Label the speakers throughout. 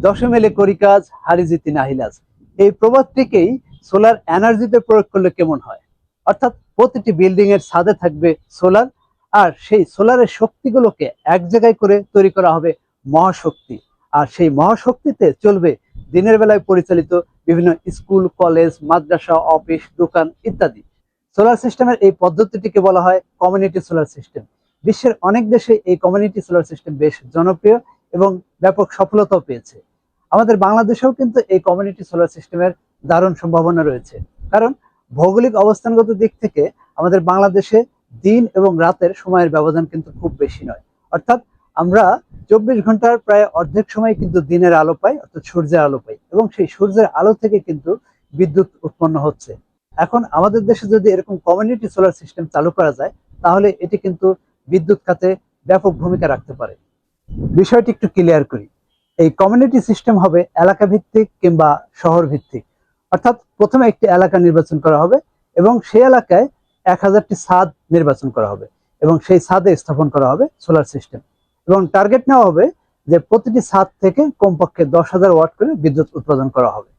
Speaker 1: দশে মেলে করি কাজ, হারি জিতি নাহিলাজ। এই প্রবাদটিকেই সোলার এনার্জিতে প্রয়োগ করলে কেমন হয়? অর্থাৎ প্রতিটি বিল্ডিং এর ছাদে থাকবে সোলার, আর সেই সোলারের শক্তিগুলোকে এক জায়গায় করে তৈরি করা হবে মহাশক্তি। আর সেই মহাশক্তিতে চলবে দিনের বেলায় পরিচালিত বিভিন্ন স্কুল, কলেজ, মাদ্রাসা, অফিস, দোকান ইত্যাদি। সোলার সিস্টেমের এই পদ্ধতিটিকে বলা হয় কমিউনিটি সোলার সিস্টেম। বিশ্বের অনেক দেশে এই কমিউনিটি সোলার সিস্টেম বেশ জনপ্রিয় এবং ব্যাপক সফলতাও পেয়েছে। আমাদের বাংলাদেশেও কিন্তু এই কমিউনিটি সোলার সিস্টেমের দারুণ সম্ভাবনা রয়েছে। কারণ ভৌগোলিক অবস্থানগত দিক থেকে আমাদের বাংলাদেশে দিন এবং রাতের সময়ের ব্যবধান কিন্তু খুব বেশি নয়। অর্থাৎ আমরা 24 ঘন্টার প্রায় অর্ধেক সময় কিন্তু দিনের আলো পাই, অর্থাৎ সূর্যের আলো পাই, এবং সেই সূর্যের আলো থেকে কিন্তু বিদ্যুৎ উৎপন্ন হচ্ছে। এখন আমাদের দেশে যদি এরকম কমিউনিটি সোলার সিস্টেম চালু করা যায়, তাহলে এটি কিন্তু বিদ্যুৎ খাতে ব্যাপক ভূমিকা রাখতে পারে। বিষয়টি একটু ক্লিয়ার করি। এই কমিউনিটি সিস্টেম হবে এলাকা ভিত্তিক কিংবা শহর ভিত্তিক। অর্থাৎ প্রথমে একটি এলাকা নির্বাচন করা হবে এবং সেই এলাকায় 1000টি ছাদ নির্বাচন করা হবে এবং সেই ছাদে স্থাপন করা হবে সোলার সিস্টেম। এবং টার্গেট নেওয়া হবে যে প্রতিটি ছাদ থেকে কমপক্ষে 10,000 ওয়াট করে বিদ্যুৎ উৎপাদন করা হবে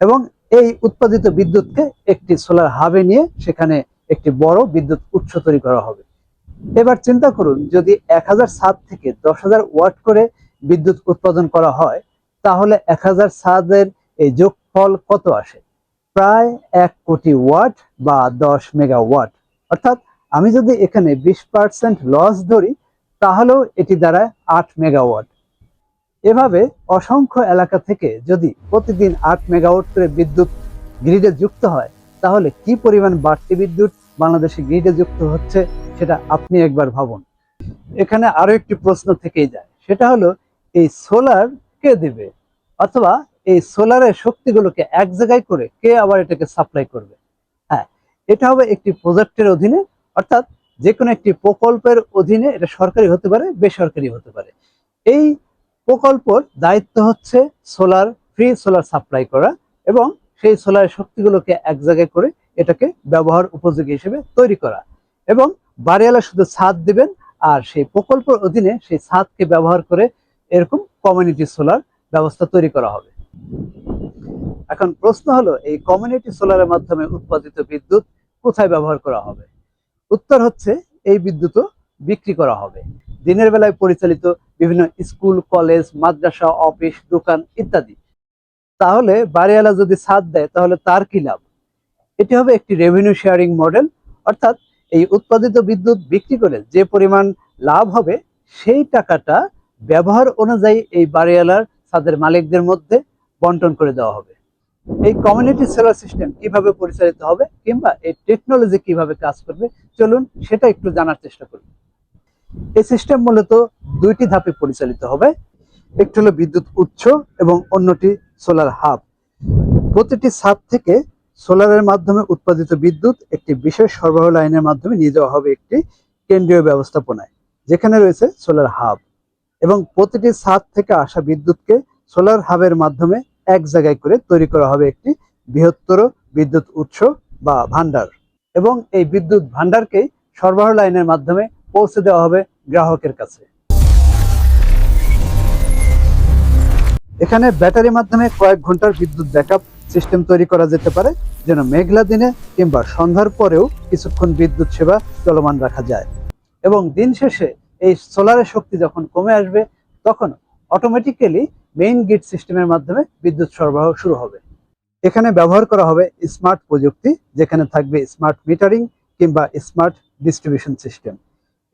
Speaker 1: এবং এই উৎপাদিত বিদ্যুৎকে একটি সোলার হাবে নিয়ে সেখানে একটি বড় বিদ্যুৎ উৎস তৈরি করা হবে। এবার চিন্তা করুন, যদি 1000 ছাদ থেকে 10,000 ওয়াট করে বিদ্যুৎ উৎপাদন করা হয়, তাহলে 1000 ছাদের এই যোগফল কত আসে? প্রায় 1 কোটি ওয়াট বা 10 মেগাওয়াট। অর্থাৎ আমি যদি এখানে 20% লস ধরি, তাহলেও এটি দাঁড়ায় 8 মেগাওয়াট। এভাবে অসংখ্য এলাকা থেকে যদি প্রতিদিন 8 মেগাওয়াট করে বিদ্যুৎ গ্রিডে যুক্ত হয়, তাহলে কি পরিমাণ বাড়তি বিদ্যুৎ বাংলাদেশে গ্রিডে যুক্ত হচ্ছে সেটা আপনি একবার ভাবুন। এখানে আরো একটি প্রশ্ন থেকেই যায়, সেটা হলো এই সোলার কে দেবে, অথবা এই সোলারের শক্তিগুলোকে এক জায়গায় করে কে আবার এটাকে সাপ্লাই করবে? হ্যাঁ, এটা হবে একটি প্রজেক্টের অধীনে, অর্থাৎ যে কোনো একটি প্রকল্পের অধীনে। এটা সরকারি হতে পারে, বেসরকারি হতে পারে। এই প্রকল্পর দায়িত্ব হচ্ছে ফ্রি সোলার সাপ্লাই করা এবং সেই সোলার শক্তিগুলোকে এক জায়গায় করে এটাকে ব্যবহার উপযোগী হিসেবে তৈরি করা। এবং বাড়িওয়ালা শুধু ছাদ দিবেন, আর সেই প্রকল্পের অধীনে সেই ছাদকে ব্যবহার করে এরকম কমিউনিটি সোলার ব্যবস্থা তৈরি করা হবে। এখন প্রশ্ন হলো, এই কমিউনিটি সোলারের মাধ্যমে উৎপাদিত বিদ্যুৎ কোথায় ব্যবহার করা হবে? উত্তর হচ্ছে, এই বিদ্যুৎও বিক্রি করা হবে দিনের বেলায় পরিচালিত বিভিন্ন স্কুল, কলেজ, মাদ্রাসা, অফিস, দোকান ইত্যাদি। তাহলে বাড়িওয়ালা যদি ছাদ দেয়, তাহলে তার কি লাভ? এটি হবে একটি রেভিনিউ শেয়ারিং মডেল। অর্থাৎ এই উৎপাদিত বিদ্যুৎ বিক্রি করে যে পরিমাণ লাভ হবে, সেই টাকাটা ব্যবহার অনুযায়ী এই বাড়িওয়ালার ছাদের মালিকদের মধ্যে বন্টন করে দেওয়া হবে। এই কমিউনিটি সোলার সিস্টেম কিভাবে পরিচালিত হবে কিংবা এই টেকনোলজি কিভাবে কাজ করবে, চলুন সেটা একটু জানার চেষ্টা করি। এই সিস্টেম মূলত দুইটি ধাপে পরিচালিত হবে। একটি হলো বিদ্যুৎ উৎস এবং অন্যটি সোলার হাব। প্রতিটি ছাদ থেকে সোলারের মাধ্যমে উৎপাদিত বিদ্যুৎ একটি বিশেষ সরবরাহ লাইনের মাধ্যমে নিয়ে যাওয়া হবে একটি কেন্দ্রীয় ব্যবস্থাপনায়, যেখানে রয়েছে সোলার হাব। এবং প্রতিটি ছাদ থেকে আসা বিদ্যুৎকে সোলার হাবের মাধ্যমে এক জায়গায় করে তৈরি করা হবে একটি বৃহত্তর বিদ্যুৎ উৎস বা ভান্ডার। এবং এই বিদ্যুৎ ভান্ডারকেই সরবরাহ লাইনের মাধ্যমে পৌঁছে দেওয়া হবে গ্রাহকের কাছে। এখানে ব্যাটারির মাধ্যমে কয়েক ঘন্টার বিদ্যুৎ ব্যাকআপ সিস্টেম তৈরি করা যেতে পারে, যেন মেঘলা দিনে কিংবা সন্ধ্যার পরেও কিছুক্ষণ বিদ্যুৎ সেবা চলমান রাখা যায়। এবং দিন শেষে এই সোলারের শক্তি যখন কমে আসবে, তখন অটোমেটিক্যালি মেইন গ্রিড সিস্টেমের মাধ্যমে বিদ্যুৎ সরবরাহ শুরু হবে। এখানে ব্যবহার করা হবে স্মার্ট প্রযুক্তি, যেখানে থাকবে স্মার্ট মিটারিং কিংবা স্মার্ট ডিস্ট্রিবিউশন সিস্টেম।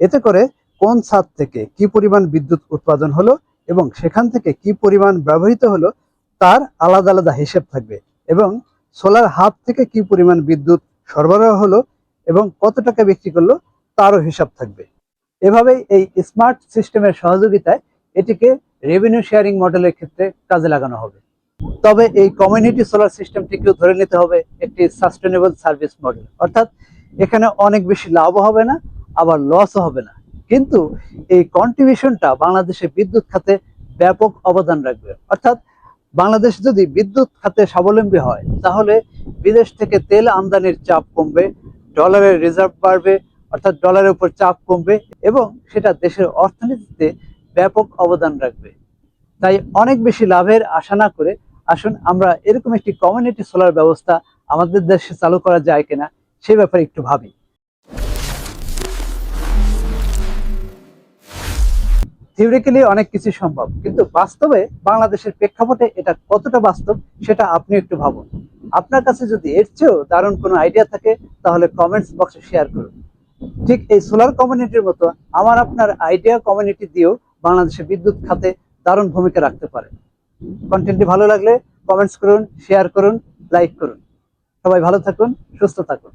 Speaker 1: এতে করে কোন ছাদ থেকে কি পরিমাণ বিদ্যুৎ উৎপাদন হলো এবং সেখান থেকে কি পরিমাণ ব্যবহৃত হলো, তার আলাদা আলাদা হিসেব থাকবে। এবং সোলার হাব থেকে কি পরিমাণ বিদ্যুৎ সরবরাহ হলো এবং কত টাকা বিক্রি করলো, তারও হিসাব থাকবে। এভাবেই এই স্মার্ট সিস্টেমের সহযোগিতায় এটিকে রেভিনিউ শেয়ারিং মডেলের ক্ষেত্রে কাজে লাগানো হবে। তবে এই কমিউনিটি সোলার সিস্টেমটিকেও ধরে নিতে হবে একটি সাস্টেনেবল সার্ভিস মডেল। অর্থাৎ এখানে অনেক বেশি লাভও হবে না, আবার লসও হবে না, কিন্তু এই কন্ট্রিবিউশনটা বাংলাদেশে বিদ্যুৎ খাতে ব্যাপক অবদান রাখবে। অর্থাৎ বাংলাদেশ যদি বিদ্যুৎ খাতে স্বাবলম্বী হয়, তাহলে বিদেশ থেকে তেল আমদানির চাপ কমবে, ডলারের রিজার্ভ বাড়বে, অর্থাৎ ডলারের উপর চাপ কমবে এবং সেটা দেশের অর্থনীতিতে ব্যাপক অবদান রাখবে। তাই অনেক বেশি লাভের আশা না করে আসুন আমরা এরকম একটি কমিউনিটি সোলার ব্যবস্থা আমাদের দেশে চালু করা যায় কিনা সে ব্যাপারে একটু ভাবি। থিওরিক্যালি অনেক কিছু সম্ভব, কিন্তু বাস্তবে বাংলাদেশের প্রেক্ষাপটে এটা কতটা বাস্তব সেটা আপনি একটু ভাবুন। আপনার কাছে যদি এর চেয়েও দারুণ কোনো আইডিয়া থাকে তাহলে কমেন্টস বক্সে শেয়ার করুন। ঠিক এই সোলার কমিউনিটির মতো আমার আপনার আইডিয়া কমিউনিটি দিয়েও বাংলাদেশের বিদ্যুৎ খাতে দারুণ ভূমিকা রাখতে পারে। কন্টেন্টটি ভালো লাগলে কমেন্টস করুন, শেয়ার করুন, লাইক করুন। সবাই ভালো থাকুন, সুস্থ থাকুন।